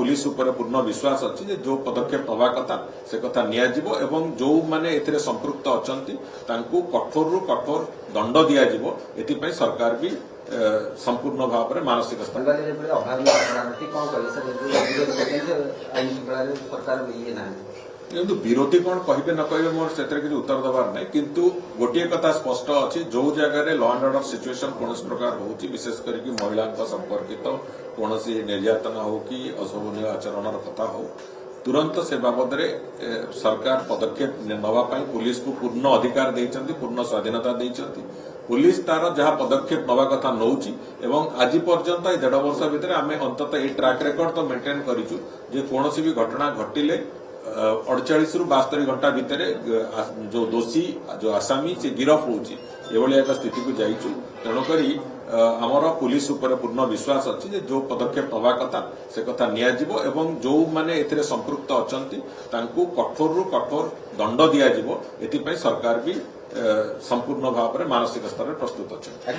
Police उपर पूर्ण विश्वास अच्छी जे जो पदक्षेप नवा कथा से कथा निया जिवो एवं जो माने एथिरे संपृक्त अछंती तांकू कठोर रु कठोर दंड दिया जिवो एथिपई सरकार भी संपूर्ण भाव में मानसिक स्तर किंतु विरोधी कौन कहे न कहे मोर से किसी उत्तर दबार नहीं किंतु गोटे कथा स्पष्ट अच्छी जो जगह लॉ एंड ऑर्डर सिचुएशन कौन प्रकार होची विशेष करके महिला संपर्कित कौन निर्यातना हो कि अशोभनीय आचरण कथा हो तुरंत से बाबद सरकार पदक्षेप नवाई पुलिस को पूर्ण अधिकार देइचंती पूर्ण स्वाधीनता देइचंती पुलिस तार जहाँ पदक्षेप नवा कथा नौची एवं आज पर्यंत 1.5 वर्ष भितर आमे अंततः ये ट्रैक रिकॉर्ड तो मेंटेन करिचु जे कोनोसी भी घटना घटिले 48 रु 72 घंटा भितर जो दोषी जो आसामी से गिरफ होची एभली एक स्थिति को जाइचु तेणुकरी आमर पुलिस उपर पूर्ण विश्वास अच्छी जे जो पदक्षेप नवा कथा से कथा निया जिवो एवं जो माने एथिरे संपृक्त अछंती तांकू कठोर रु कठोर दंड दिया जिवो एथिपई सरकार भी संपूर्ण भाव में मानसिक स्तर में प्रस्तुत अच्छे।